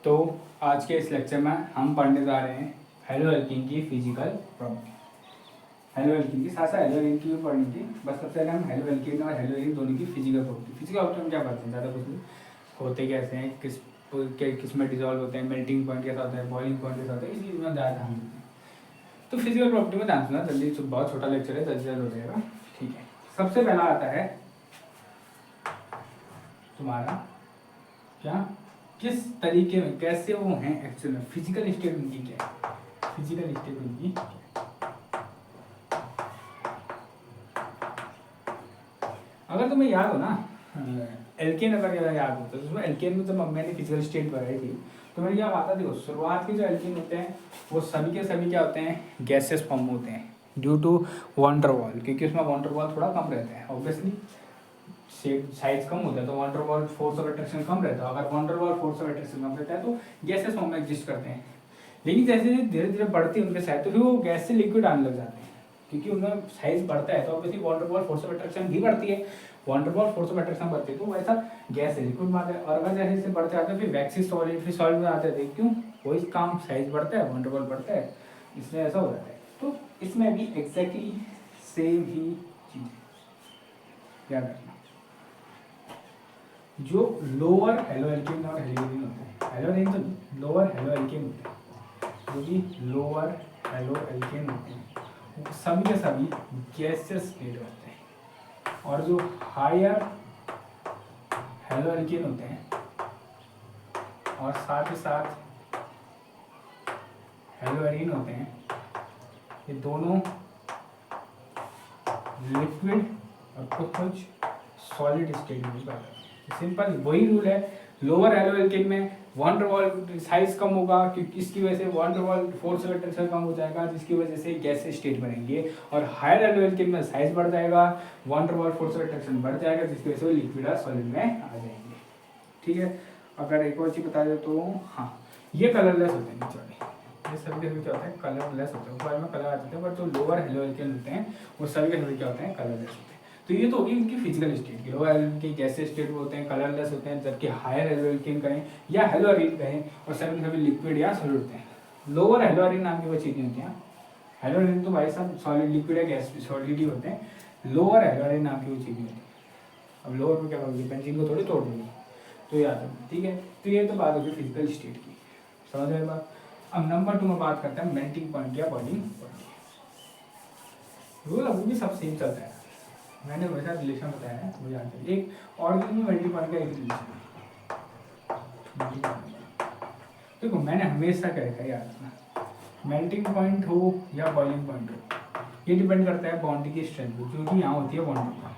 तो आज के इस लेक्चर में हम पढ़ने जा रहे हैं हेलो एल्कीन की फिजिकल प्रॉपर्टी। हेलो एल्कीन की साथ साथ हेलो एल्कीन की भी पढ़नी थी, बस सबसे पहले हम हेलो एल्कीन और हेलो एल्कीन दोनों की फिजिकल प्रॉपर्टी। फिजिकल प्रॉपर्टी में क्या पढ़ते हैं, ज़्यादा कुछ नहीं, होते कैसे हैं, किस में डिजॉल्व होते हैं, मेल्टिंग पॉइंट कैसा होता है, बॉइलिंग पॉइंट कैसा होता है, इस चीज़ में ज़्यादा ध्यान देते हैं। तो फिजिकल प्रॉपर्टी में ध्यान सुना जल्दी, बहुत छोटा लेक्चर है, जल्दी हो जाएगा। ठीक है, सबसे पहला आता है तुम्हारा क्या, किस तरीके में, कैसे वो हैं एक्चुअल में, फिजिकल स्टेट उनकी क्या है, फिजिकल स्टेट उनकी क्या है। अगर तुम्हें याद हो ना, एल्केन अगर याद हो तो उसमें एल्केन में जब मैंने फिजिकल स्टेट बनाई थी तो मैंने क्या कहा था, देखो शुरुआत के जो एल्केन होते हैं वो सभी के सभी क्या होते हैं, गैसेस फॉर्म होते हैं ड्यू टू वान डेर वाल, क्योंकि उसमें वान डेर वाल थोड़ा कम रहता है। ऑब्वियसली साइज कम होता है तो van der Waals force of attraction कम रहता है। अगर van der Waals force of attraction कम रहता है तो गैसेस फॉर्म में एग्जिस्ट करते हैं। लेकिन जैसे धीरे धीरे बढ़ती है उनके साइज तो फिर वो गैस से लिक्विड आने लग जाते हैं, क्योंकि उनका साइज बढ़ता है तो obviously van der Waals force of attraction भी बढ़ती है। Van der Waals force of attraction बढ़ती है तो वैसा गैस से लिक्विड में आता है। और अगर जैसे बढ़ते आते हैं फिर वैक्सी सॉलिड, फिर सॉलिड में आते हैं, क्यों, वही काम, साइज बढ़ता है, वान डेर वाल बढ़ता है, इसमें ऐसा हो जाता है। तो इसमें भी एग्जैक्टली सेम ही चीज़ है, याद रखना। जो लोअर हेलो एल्केन और हेलोजन होते हैं, हेलोजन तो लोअर हेलो एल्केन होते हैं, जो भी लोअर हेलो एल्केन होते हैं वो सभी के सभी गैसियस स्टेट होते हैं। और जो हायर हेलो एल्केन होते हैं और साथ ही साथ हेलो एरीन होते हैं, ये दोनों लिक्विड और कुछ सॉलिड स्टेट में होता है। सिंपल वही रूल है, लोअर हेलो एल्केन में वान डेर वाल साइज कम होगा क्योंकि इसकी वजह से van der Waals force of attraction कम हो जाएगा, जिसकी वजह से गैस स्टेट बनेंगे। और हायर हेलो एल्केन में साइज बढ़ जाएगा, van der Waals force of attraction बढ़ जाएगा, जिसकी वजह से वो लिक्विड और सॉलिड में आ जाएंगे। ठीक है, अगर एक और चीज बता दे तो हाँ, ये कलरलेस होते हैं नीचे वाले, ये सभी के सभी क्या होते हैं, कलरलेस होते हैं। ऊपर में कलर आ जाते हैं, पर जो लोअर हेलो एल्केन होते हैं वो सभी के सभी क्या होते हैं, कलरलेस होते हैं। तो ये तो होगी इनकी फिजिकल स्टेट की। लोअर एल्केन के गैसेस स्टेट होते हैं, कलरलेस होते हैं, जबकि हायर हेलो एल्केन कहें या हेलो एरीन कहें और सभी सभी लिक्विड या सॉलिड होते हैं। लोअर हेलो एरीन नाम की कोई चीज़ नहीं होती है। हेलो एरीन तो भाई साहब सॉलिड, लिक्विड या गैस सॉलिड ही होते हैं। लोअर हेलो एरीन नाम की कोई चीज़ नहीं होती। अब लोअर में क्या करोगे, बेंजीन को थोड़ी तोड़ देंगे, तो याद है। ठीक है, तो ये तो बात होगी फिजिकल स्टेट की, समझ रहे बात। अब नंबर 2 में बात करते हैं मेल्टिंग पॉइंट या बॉइलिंग पॉइंट। रूल अभी भी सब सेम चलता है, मैंने वैसा रिलेशन बताया है वो याद करिए। एक ऑर्गेनिक में मेल्टिंग पॉइंट का एक रिलेशन है। देखो मैंने हमेशा कह रखा है, याद रखना, मेल्टिंग पॉइंट हो या बॉइलिंग पॉइंट हो, ये डिपेंड करता है बाउंड्री की स्ट्रेंथ पे, जो कि यहाँ होती है बाउंड्री पर,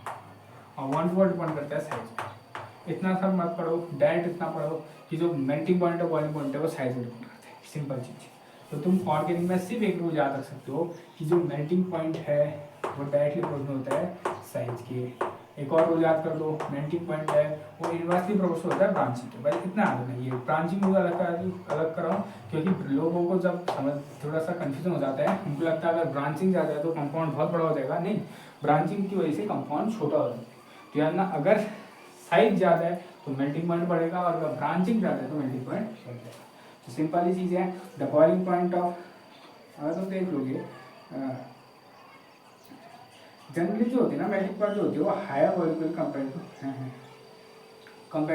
और वन टू डिपेंड करता है साइज। इतना सब मत पढ़ो, डायरेक्ट इतना पढ़ो कि जो मेल्टिंग पॉइंट और बॉइलिंग पॉइंट है वो साइज में डिपेंड करते हैं, सिंपल चीज़। तो तुम ऑर्गेनिक में सिर्फ एक रूल याद रख सकते हो कि जो मेल्टिंग पॉइंट है वो डायरेक्टली प्रोपोर्शनल होता है साइज के। एक और रूल याद कर दो, मेल्टिंग पॉइंट है वो इनवर्सली प्रोपोर्शनल होता है ब्रांचिंग के। भाई इतना याद नहीं, ये ब्रांचिंग रूल अलग कराओ, क्योंकि लोगों को जब समझ थोड़ा सा कन्फ्यूजन हो जाता है, उनको लगता है अगर ब्रांचिंग ज़्यादा है तो कंपाउंड बहुत बड़ा हो जाएगा। नहीं, ब्रांचिंग की वजह से कंपाउंड छोटा हो जाता है। तो याद ना, अगर साइज ज़्यादा है तो मेल्टिंग पॉइंट बढ़ेगा, और अगर ब्रांचिंग ज़्यादा है तो मेल्टिंग पॉइंट बढ़ जाएगा। तो सिंपल ही चीज़ है। द बॉइलिंग पॉइंट ऑफ, अगर तुम देख लोगे जनरली जो होती है ना मेल्टिंग पॉइंट जो होती है वो higher volume compare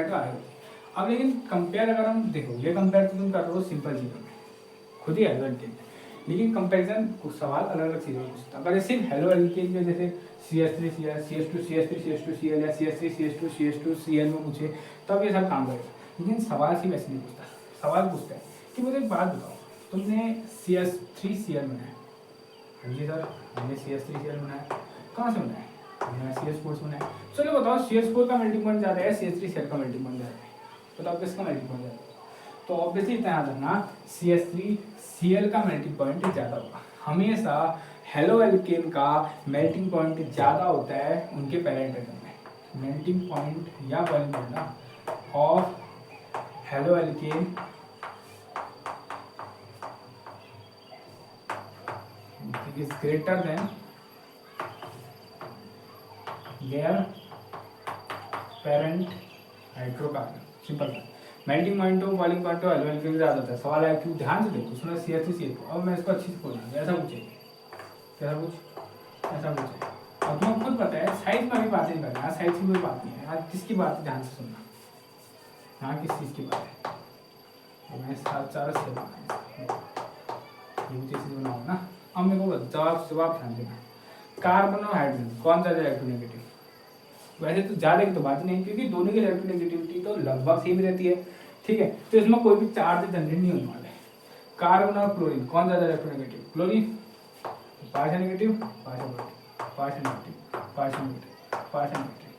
to higher. अब लेकिन कंपेयर अगर हम देखो, ये कंपेयर तो तुम कर रहे हो सिंपल चीज़ों में, खुद ही हेलो एल्केन, लेकिन कंपेरिजन कुछ सवाल अलग अलग चीज़ों में पूछता है। अगर सिर्फ हेलो एल्केन में जैसे CH3 CH, CH2 CH3 CH2 Cl या CH3 CH2 CH2 Cl में पूछे तब ये सब काम करेगा, लेकिन सवाल सिर्फ ऐसे नहीं पूछता। सवाल पूछता है कि मुझे एक बात बताओ, तुमने CH3 Cl बनाया, हाँ जी सर हमने CH3 Cl बनाया, कहाँ से बनाया, हमने CH4 से बनाया। चलो बताओ CH4 का मेल्टिंग पॉइंट ज़्यादा है, CH3 Cl का मेल्टिंग पॉइंट ज़्यादा है, बताओ किसका मेल्टिंग पॉइंट ज़्यादा है। तो ऑब्वियसली इतना याद रखना, CH3 Cl का मेल्टिंग पॉइंट ज़्यादा होगा। हमेशा हेलो एल्केन का मेल्टिंग पॉइंट ज़्यादा होता है उनके पैरेंट एटम में। मेल्टिंग पॉइंट या boiling point of halo alkane is greater than there parent hydrocarbon. Simple है, मेल्टिंग पॉइंट हो, बॉइलिंग पॉइंट हो, हेलो एल्केन के ज़्यादा होता है। सवाल है कि ध्यान से देखो, उसमें CH3 CH2। अब मैं इसको अच्छी से खोलूँगा, ऐसा पूछेगी, कैसा पूछ, ऐसा पूछे। अब तुम्हें खुद पता है साइज में भी बात नहीं करना, साइज की कोई बात नहीं है। आज किसकी बात है ध्यान से सुनना, यहाँ किस चीज़ की बात है। तो मैं सात चार से ये चीज़ बनाऊँ ना। अब मेरे को जवाब ध्यान देना, कार्बन और हाइड्रोजन कौन सा इलेक्ट्रोनेगेटिव। वैसे तो ज़्यादा की तो बात नहीं, क्योंकि दोनों की इलेक्ट्रोनेगेटिविटी तो लगभग सेम रहती है, ठीक है। तो इसमें कोई भी चार्ज जनरेट नहीं होने वाला है। कार्बन और क्लोरीन कौन ज़्यादा electronegative, chlorine. Partial negative, partial negative, partial negative, partial negative, partial negative,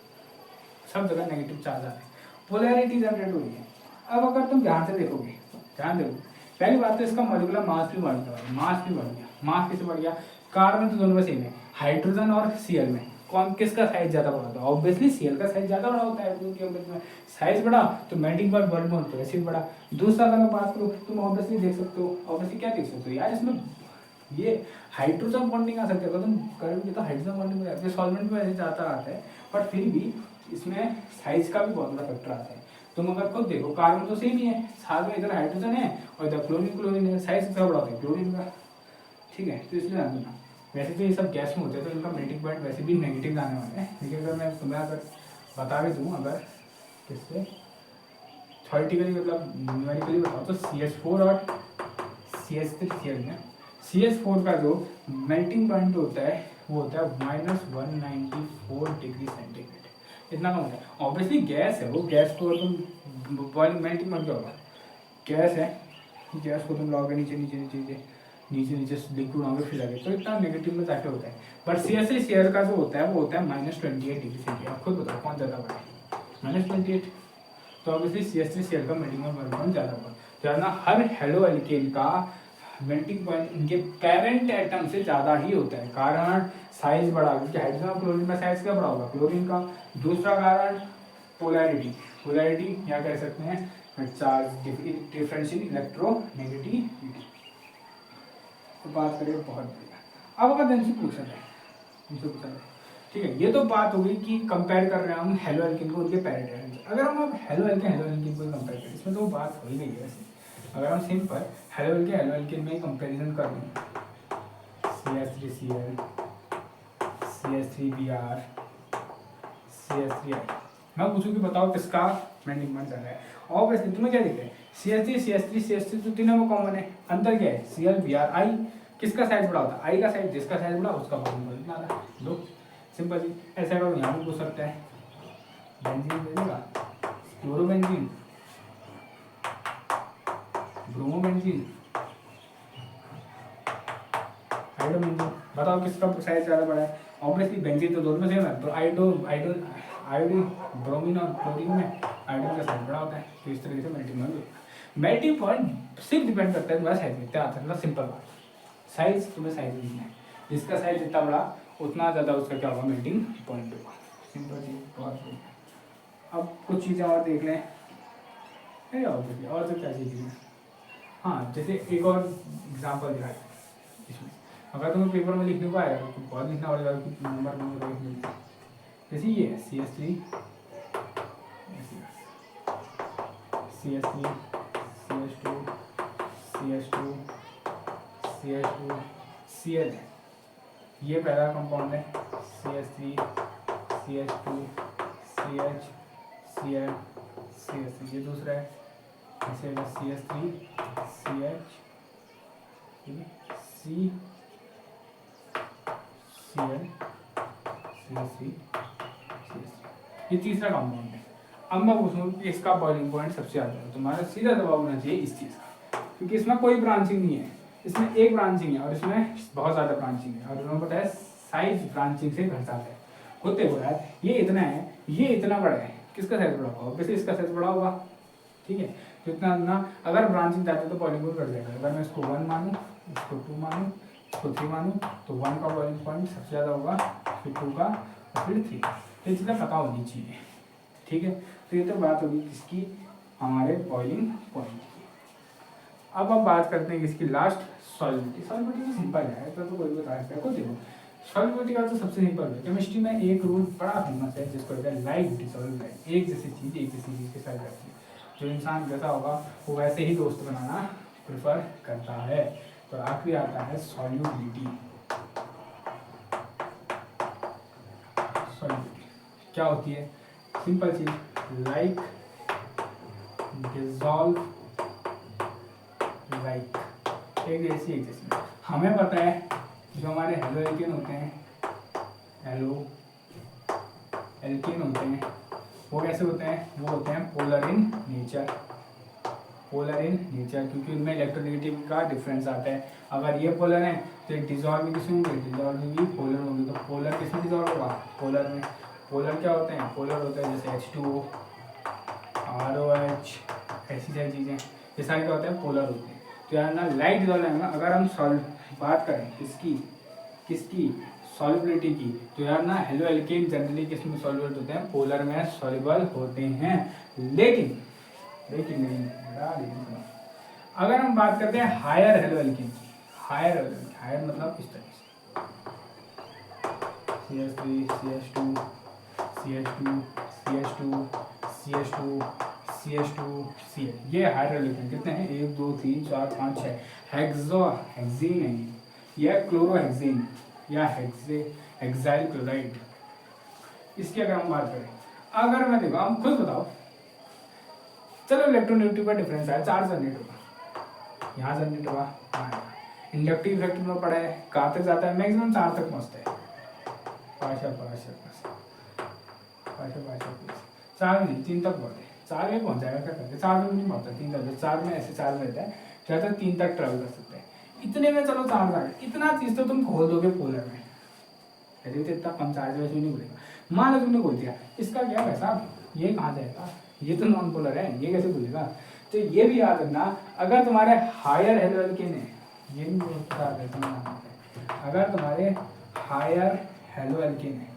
सब जगह नेगेटिव चार्ज आ रहे हैं, पोलैरिटी जनरेट हो रही है। अब अगर तुम ध्यान से देखोगे, ध्यान देखो, पहली बात तो इसका मॉलिक्यूलर मास भी बढ़ गया, मास भी बढ़ गया। मास किससे बढ़ गया, कार्बन तो दोनों में सेम है, हाइड्रोजन और Cl में कौन किसका साइज ज्यादा बड़ा होता है, ऑब्वियसली Cl का साइज ज्यादा बड़ा होता है। क्योंकि साइज बड़ा तो मेल्टिंग पॉइंट बॉइलिंग पॉइंट तो ऐसे बड़ा। दूसरा अगर मैं बात करूँ, तुम ऑब्वियसली देख सकते हो, ऑब्वियसली क्या देख सकते हो यार, इसमें ये हाइड्रोजन बॉन्डिंग आ सकता है। अगर तुम करोगे तो हाइड्रोजन बॉन्डिंग में जाते, सॉल्वेंट में ऐसे जाता आता है, बट फिर भी इसमें साइज का भी बहुत बड़ा फैक्टर आता है। तुम अगर खुद देखो, कार्बन तो सेम ही है, साथ में इधर हाइड्रोजन है और इधर क्लोरीन क्लोरीन है, साइज कितना बड़ा होता है क्लोरीन का, ठीक है। तो इसलिए ध्यान देना। वैसे तो ये सब गैस में होते हैं, तो इनका मेल्टिंग पॉइंट वैसे भी नेगेटिव जाने वाले हैं। लेकिन अगर मैं तुम्हें अगर बता भी दूँ, अगर किससे थ्योरेटिकली मतलब न्यूमेरिकली बताओ, तो CH4 और CH3 Cl में CH4 का जो मेल्टिंग पॉइंट होता है वो होता है -194 डिग्री सेंटीग्रेड, इतना कम होता है। ऑब्वियसली गैस है वो, गैस को तुम बॉइलिंग मेल्टिंग पॉइंट क्या होगा, गैस है, गैस को तुम लाओगे नीचे नीचे नीचे नीचे नीचे नीचे लिक्विड होंगे फिर आगे, तो इतना नेगेटिव में जाके होता है। बट CH3 Cl का जो होता है वो होता है -28 डिग्री सेंटीग्रेड। आप खुद बताओ कौन ज़्यादा बड़ा है, -28। तो ऑब्वियसली CH3 Cl का मेल्टिंग पॉइंट ज़्यादा होगा। तो यार ना, हर हेलो एल्केन का मेल्टिंग पॉइंट इनके पेरेंट एटम से ज़्यादा ही होता है। कारण साइज बड़ा, क्योंकि हाइड्रोजन और क्लोरीन का साइज क्या बड़ा होगा, क्लोरीन का। दूसरा कारण पोलैरिटी, पोलैरिटी या कह सकते हैं चार्ज डिफरेंस इन इलेक्ट्रोनेगेटिविटी। तो बात करें बहुत बढ़िया। अब अगर इनसे पूछा जाए, ठीक है, ये तो बात हो गई कि कंपेयर कर रहे हैं हम हेलो एल्केन को उनके पेरेंट एटम से। अगर हम अब हेलो एल्केन को कंपेयर करें, इसमें तो बात हो ही गई है वैसे। अगर हम सिंपल हेलो एल्केन में कंपैरिजन कर लें, CH3Cl, CH3Br, CH3I, मैं पूछूं कि बताओ किसका मेल्टिंग पॉइंट ज़्यादा है। ऑब्वियसली तुम्हें क्या दिख रहा है, CH3 तो तीनों में कॉमन है, अंतर क्या है, Cl Br I, किसका साइज बड़ा होता है, I का साइज, जिसका साइज बड़ा उसका मेल्टिंग पॉइंट ज़्यादा। लो सिंपल ही ऐसा करो, यहाँ भी पूछ सकता है, बेंजीन दे देगा, क्लोरोबेंजीन, ब्रोमोबेंजीन, हाइड्रोबेंजीन, बताओ किसका साइज ज़्यादा बड़ा है। ऑब्वियसली बेंजीन तो दोनों में सेम है, तो आयोडीन ब्रोमीन और क्लोरीन में आयोडीन का साइज बड़ा होता है। तो इस तरीके से मेल्टिंग पॉइंट सिर्फ डिपेंड करता है तुम्हारा साइज कितना आता है, मतलब सिंपल बात, साइज तुम्हें साइज नहीं है, जिसका साइज जितना बड़ा उतना ज़्यादा उसका क्या होगा, मेल्टिंग पॉइंट होगा। सिंपल चीज़, बहुत बढ़िया। अब कुछ चीज़ें और देख लें, और तो क्या चीज़ें, हाँ जैसे एक और एग्जाम्पल दिखाया इसमें, अगर तुम्हें पेपर में लिखने को आएगा तो बहुत लिखना पड़ेगा, नंबर जैसे ये है CH3, CH3, CH2, CH2, CH2, Cl है, ये पहला कंपाउंड है, CH3, CH2, CH, Cl, CH3, ये दूसरा है, ऐसे CH3, CH, C, Cl, CH3, ये तीसरा कंपाउंड है। अब मैं पूछूँ कि इसका बॉइलिंग पॉइंट सबसे ज़्यादा है, तुम्हारा सीधा जवाब होना चाहिए इस चीज़ का, क्योंकि इसमें कोई ब्रांचिंग नहीं है, इसमें एक ब्रांचिंग है और इसमें बहुत ज़्यादा ब्रांचिंग है, और तुम्हें पता है साइज ब्रांचिंग से घट जाता है। खुद देखो यार, ये इतना है, ये इतना बड़ा है, किसका साइज बड़ा होगा, ऑब्वियसली इसका साइज बड़ा होगा, ठीक है। तो इतना ना, अगर ब्रांचिंग जाता है तो बॉइलिंग पॉइंट घट जाएगा। अगर मैं इसको 1 मानूँ, इसको 2 मानूँ, इसको 3 मानूँ, तो 1 का बॉइलिंग पॉइंट सबसे ज़्यादा होगा, फिर 2 का, फिर 3, तो ये चीज़ें पता होनी चाहिए, ठीक है। तो ये तो बात होगी किसकी, हमारे बॉइलिंग पॉइंट की। अब हम बात करते हैं किसकी, लास्ट सॉल्युबिलिटी। सॉल्युबिलिटी तो सिंपल है, तो कोई भी बता सकता है। खुद देखो, सॉल्युबिलिटी का तो सबसे सिंपल है, केमिस्ट्री में एक रूल बड़ा फेमस है जिसको कहते हैं लाइक डिसॉल्व लाइक, एक जैसी चीज़ एक जैसी चीज़ के साथ जाती है। जो इंसान जैसा होगा वो वैसे ही दोस्त बनाना प्रेफर करता है। तो आखिरी आता है सॉल्युबिलिटी। सॉल्युबिलिटी क्या होती है? सिंपल चीज, लाइक, डिसॉल्व, लाइक, एक जैसी। हमें पता है जो हमारे हेलो एल्केन होते हैं, हेलो एल्केन होते हैं, वो कैसे होते हैं? वो होते हैं polar in nature. Polar in nature क्योंकि उनमें इलेक्ट्रोनेगेटिव का डिफरेंस आता है। अगर ये पोलर है तो डिजॉल्व किसमें होंगे? डिजॉल्व भी पोलर होंगे। तो पोलर किसमें डिजॉल्व होगा? पोलर में। पोलर क्या होते हैं? पोलर होते हैं जैसे H2O, ROH, ऐसी सारी चीज़ें, ये सारे क्या होते हैं? पोलर होते हैं। तो यार ना लाइट डिजॉल्व है ना, अगर हम बात करें किसकी सॉल्युबिलिटी की, तो यार ना हेलो एल्केन जनरली किसमें सॉल्युबल होते हैं? पोलर में सॉल्युबल होते हैं। लेकिन अगर हम बात करते हैं हायर हेलो एल्केन की, हायर मतलब इस तरह से CH3 CH2 CH2 CH2 CH2 CH2 CH, ये हायर एल्केन कितने हैं? 1 2 3 4 5 6 हेक्सेन है ये, क्लोरोहेक्सेन या हेक्साइल क्लोराइड। इसकी अगर हम बात करें, अगर मैं देखो, आप खुद बताओ, चलो इलेक्ट्रोनेगेटिव का डिफरेंस है, चार्ज जनरेट होगा, यहाँ जनरेट होगा, इंडक्टिव इफेक्ट में पड़ा है, कहाँ तक जाता है? मैक्सिमम 4 तक पहुँचता है। चार नहीं, 3 तक पहुँचते, 4 में पहुँच जाएगा क्या करके? 4 में नहीं पहुँचता, 3 तक, 4 में ऐसे 4 में रहता है, ज़्यादा 3 तक ट्रेवल कर सकते हैं। इतने में चलो चार्ज आ गया, इतना चीज़ तो तुम खोल दोगे पोलर में, यदि तो इतना कम चार्ज वैसे नहीं बोलेगा। मान लो तुमने खोल दिया, इसका क्या है साहब? ये कहाँ जाएगा? ये तो नॉन पोलर है, ये कैसे बोलेगा? तो ये भी याद रखना, अगर तुम्हारे हायर हेलो एल्केन है, ये नहीं बोलता, अगर तुम्हारे हायर हेलो एल्केन है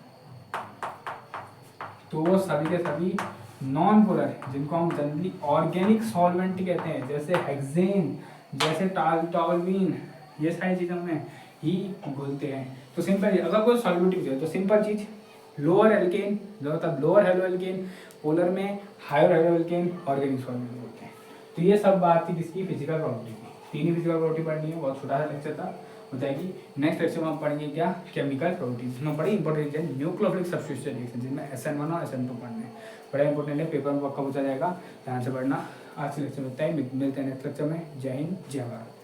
तो वो सभी के सभी नॉन पोलर है, जिनको हम जनरली ऑर्गेनिक सॉल्वेंट कहते हैं, जैसे हेक्सेन, जैसे टॉल्वीन, ये सारी चीज़ें में ही घुलते हैं। तो सिंपल, अगर कोई सॉल्युबिलिटी है तो सिंपल चीज, लोअर एल्केन मतलब लोअर हेलो एल्केन पोलर में, higher hello alkane organic solvent होते हैं। तो ये सब बात थी किसकी? फिजिकल प्रॉपर्टी की। 3 ही फिजिकल प्रॉपर्टी पढ़नी है, बहुत छोटा सा लेक्चर था, हो जाएगी। नेक्स्ट लेक्चर में हम पढ़ेंगे क्या? केमिकल प्रॉपर्टीज, जिसमें बड़ी इंपॉर्टेंट है न्यूक्लियोफिलिक सब्स्टिट्यूशन रिएक्शन, जिनमें SN1 और SN2 पढ़ने हैं, बड़ा इंपॉर्टेंट है, पेपर में पक्का पूछा जाएगा, ध्यान से पढ़ना। आज के लेक्चर में मिलते हैं नेक्स्ट लेक्चर में। जय हिंद, जय भारत।